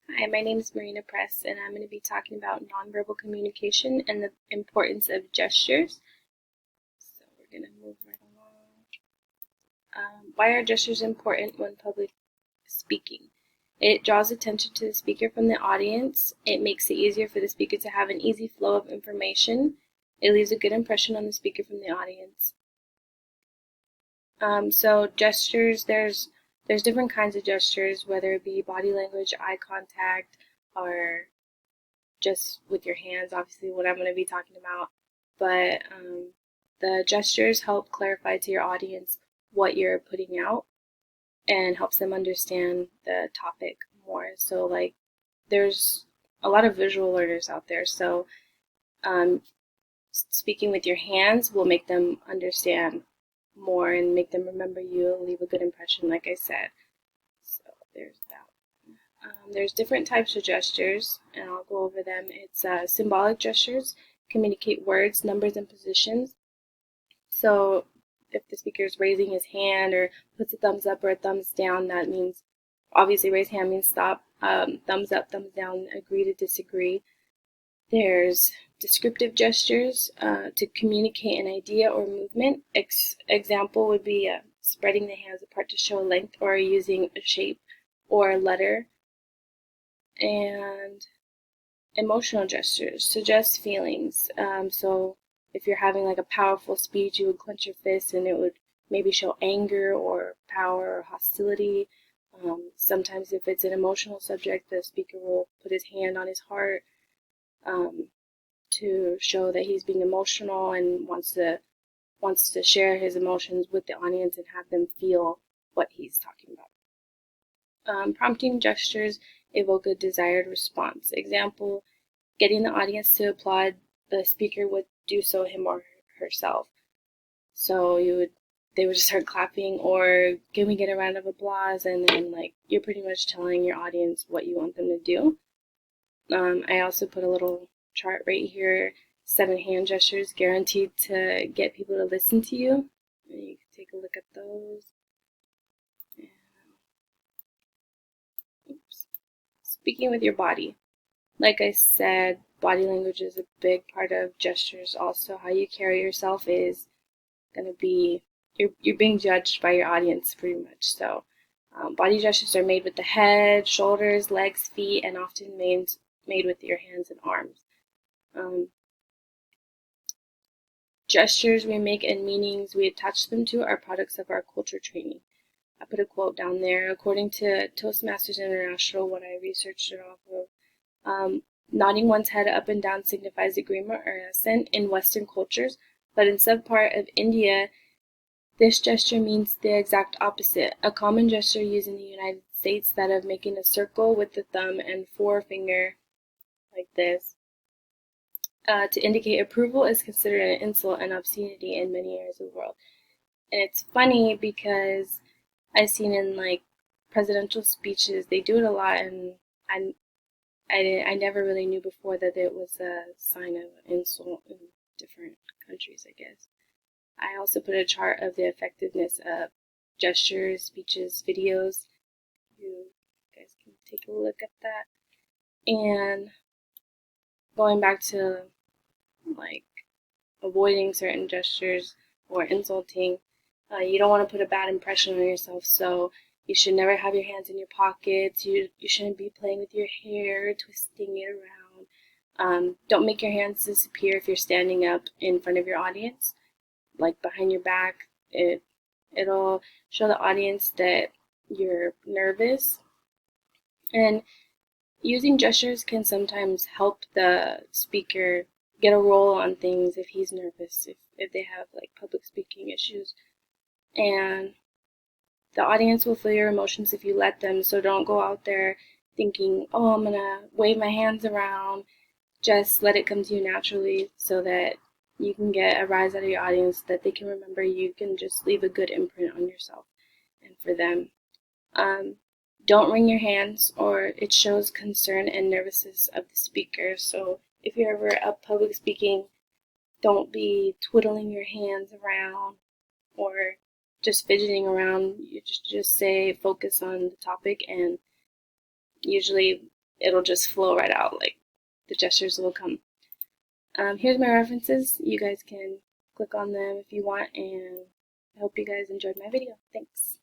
Hi, my name is Marina Press, and I'm going to be talking about nonverbal communication and the importance of gestures. So we're going to move right along. Why are gestures important when public speaking? It draws attention to the speaker from the audience. It makes it easier for the speaker to have an easy flow of information. It leaves a good impression on the speaker from the audience. So gestures, there's different kinds of gestures, whether it be body language, eye contact, or just with your hands, obviously, what I'm going to be talking about. But the gestures help clarify to your audience what you're putting out and helps them understand the topic more. So, like, there's a lot of visual learners out there. So, um, speaking with your hands will make them understand more and make them remember you, leave a good impression, like I said. So, there's that. There's different types of gestures, and I'll go over them. It's symbolic gestures, communicate words, numbers, and positions. So if the speaker is raising his hand or puts a thumbs up or a thumbs down, that means obviously raise hand means stop. Thumbs up, thumbs down, agree to disagree. There's descriptive gestures to communicate an idea or movement. Example would be spreading the hands apart to show length or using a shape or a letter. And emotional gestures suggest feelings. So if you're having like a powerful speech, you would clench your fist and it would maybe show anger or power or hostility. Sometimes if it's an emotional subject, the speaker will put his hand on his heart um, to show that he's being emotional and wants to share his emotions with the audience and have them feel what he's talking about. Prompting gestures evoke a desired response. Example, getting the audience to applaud, the speaker would do so him or herself. So they would just start clapping or can we get a round of applause, and then like you're pretty much telling your audience what you want them to do. I also put a little chart right here, 7 hand gestures guaranteed to get people to listen to you. And you can take a look at those. Oops. Speaking with your body. Like I said, body language is a big part of gestures. Also, how you carry yourself is going to be you're being judged by your audience pretty much. So, body gestures are made with the head, shoulders, legs, feet, and often made with your hands and arms. Um, Gestures we make and meanings we attach them to are products of our culture training. I put a quote down there. According to Toastmasters International, what I researched it off of, nodding one's head up and down signifies agreement or assent in Western cultures, but in some part of India, this gesture means the exact opposite. A common gesture used in the United States, that of making a circle with the thumb and forefinger like this, to indicate approval, is considered an insult and obscenity in many areas of the world. And it's funny because I've seen in like presidential speeches, they do it a lot, and I I never really knew before that it was a sign of insult in different countries, I guess. I also put a chart of the effectiveness of gestures, speeches, videos. You guys can take a look at that. And going back to like avoiding certain gestures or insulting, you don't want to put a bad impression on yourself. So you should never have your hands in your pockets. You shouldn't be playing with your hair, twisting it around. Don't make your hands disappear if you're standing up in front of your audience, like behind your back. It'll show the audience that you're nervous. And using gestures can sometimes help the speaker get a roll on things if he's nervous, if they have like public speaking issues. And the audience will feel your emotions if you let them, so don't go out there thinking, oh, I'm gonna wave my hands around. Just let it come to you naturally so that you can get a rise out of your audience, that they can remember you, can just leave a good imprint on yourself and for them. Um, don't wring your hands, or it shows concern and nervousness of the speaker. So if you're ever up public speaking, don't be twiddling your hands around or just fidgeting around. You just say focus on the topic, and usually it'll just flow right out, like the gestures will come. Here's my references. You guys can click on them if you want, and I hope you guys enjoyed my video. Thanks.